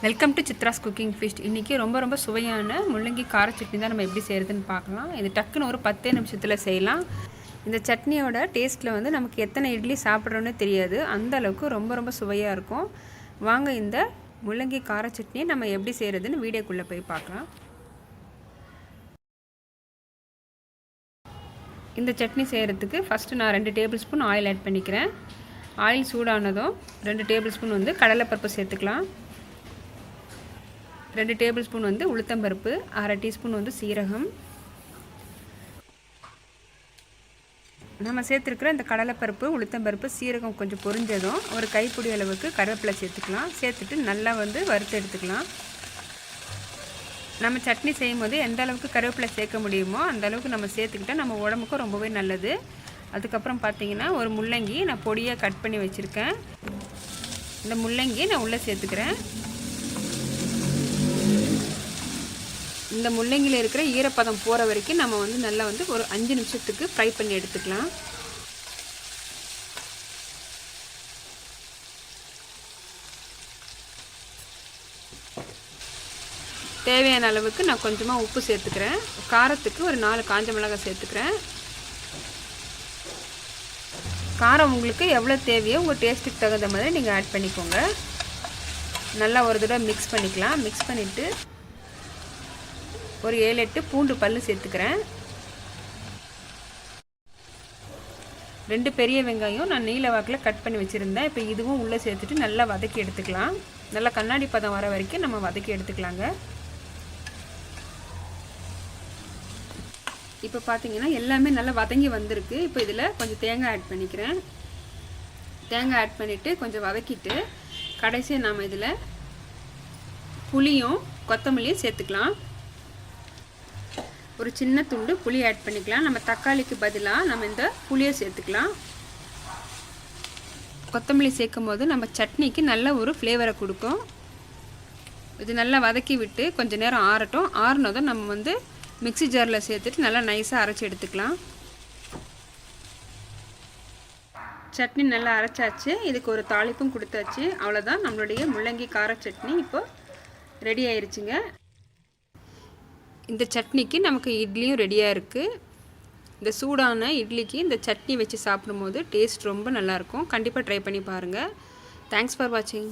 Welcome to Chitra's cooking feast. இன்றைக்கி ரொம்ப சுவையான முள்ளங்கி கார சட்னி தான் நம்ம எப்படி செய்கிறதுன்னு பார்க்கலாம். இது டக்குன்னு ஒரு 10 நிமிஷத்தில் செய்யலாம். இந்த சட்னியோட டேஸ்ட்டில் வந்து நமக்கு எத்தனை இட்லி சாப்பிட்றோன்னு தெரியாது, அந்த அளவுக்கு ரொம்ப சுவையாக இருக்கும். வாங்க இந்த முள்ளங்கி கார சட்னியை நம்ம எப்படி செய்கிறதுன்னு வீடியோக்குள்ளே போய் பார்க்கலாம். இந்த சட்னி செய்கிறதுக்கு ஃபஸ்ட்டு நான் 2 டேபிள் ஸ்பூன் ஆயில் ஆட் பண்ணிக்கிறேன். ஆயில் சூடானதும் 2 டேபிள் ஸ்பூன் வந்து கடலைப்பருப்பு சேர்த்துக்கலாம். 2 டேபிள் ஸ்பூன் வந்து உளுத்தம்பருப்பு, 1/2 டீஸ்பூன் வந்து சீரகம். நம்ம சேர்த்துருக்கிற இந்த கடலைப்பருப்பு, உளுத்தம்பருப்பு, சீரகம் கொஞ்சம் பொரிஞ்சதும் ஒரு கைப்பிடி அளவுக்கு கருவேப்பிலை சேர்த்துக்கலாம். சேர்த்துட்டு நல்லா வந்து வறுத்து எடுத்துக்கலாம். நம்ம சட்னி செய்யும் போது எந்த அளவுக்கு கருவேப்பிலை சேர்க்க முடியுமோ அந்த அளவுக்கு நம்ம சேர்த்துக்கிட்டால் நம்ம உடம்புக்கும் ரொம்பவே நல்லது. அதுக்கப்புறம் பார்த்திங்கன்னா ஒரு முள்ளங்கி நான் பொடியாக கட் பண்ணி வச்சுருக்கேன். இந்த முள்ளங்கி நான் உள்ளே சேர்த்துக்கிறேன். இந்த முள்ளங்கியில் இருக்கிற ஈரப்பதம் போகிற வரைக்கும் நம்ம வந்து நல்லா வந்து ஒரு 5 நிமிஷத்துக்கு ஃப்ரை பண்ணி எடுத்துக்கலாம். தேவையான அளவுக்கு நான் கொஞ்சமாக உப்பு சேர்த்துக்கிறேன். காரத்துக்கு ஒரு 4 காஞ்ச மிளகாய் சேர்த்துக்கிறேன். காரம் உங்களுக்கு எவ்வளோ தேவையோ உங்கள் டேஸ்ட்டுக்கு தகுந்த மாதிரி நீங்கள் ஆட் பண்ணிக்கோங்க. நல்லா ஒரு தடவை மிக்ஸ் பண்ணிக்கலாம். மிக்ஸ் பண்ணிவிட்டு ஒரு 7-8 பூண்டு பல் சேர்த்துக்கிறேன். 2 பெரிய வெங்காயம் நான் நீல வாக்கில் கட் பண்ணி வச்சுருந்தேன். இப்போ இதுவும் உள்ளே சேர்த்துட்டு நல்லா வதக்கி எடுத்துக்கலாம். நல்லா கண்ணாடி பதம் வர வரைக்கும் நம்ம வதக்கி எடுத்துக்கலாங்க. இப்போ பார்த்தீங்கன்னா எல்லாமே நல்லா வதங்கி வந்திருக்கு. இப்போ இதில் கொஞ்சம் தேங்காய் ஆட் பண்ணிக்கிறேன். தேங்காய் ஆட் பண்ணிவிட்டு கொஞ்சம் வதக்கிட்டு கடைசியாக நாம் இதில் புளியும் கொத்தமல்லியும் சேர்த்துக்கலாம். ஒரு சின்ன துண்டு புளி ஆட் பண்ணிக்கலாம். நம்ம தக்காளிக்கு பதிலாக நம்ம இந்த புளியை சேர்த்துக்கலாம். கொத்தமல்லி சேர்க்கும் போது நம்ம சட்னிக்கு நல்ல ஒரு ஃப்ளேவரை கொடுக்கும். இது நல்லா வதக்கி விட்டு கொஞ்சம் நேரம் ஆறட்டும். ஆறுனதும் நம்ம வந்து மிக்ஸி ஜாரில் சேர்த்துட்டு நல்லா நைஸாக அரைச்சி எடுத்துக்கலாம். சட்னி நல்லா அரைச்சாச்சு. இதுக்கு ஒரு தாளிப்பும் கொடுத்தாச்சு. அவ்வளோதான், நம்மளுடைய முள்ளங்கி கார சட்னி இப்போ ரெடி ஆயிடுச்சுங்க. இந்த சட்னிக்கு நமக்கு இட்லியும் ரெடியாக இருக்குது. இந்த சூடான இட்லிக்கு இந்த சட்னி வச்சு சாப்பிடும்போது டேஸ்ட் ரொம்ப நல்லாயிருக்கும். கண்டிப்பாக ட்ரை பண்ணி பாருங்கள். தேங்க்ஸ் ஃபார் வாட்சிங்.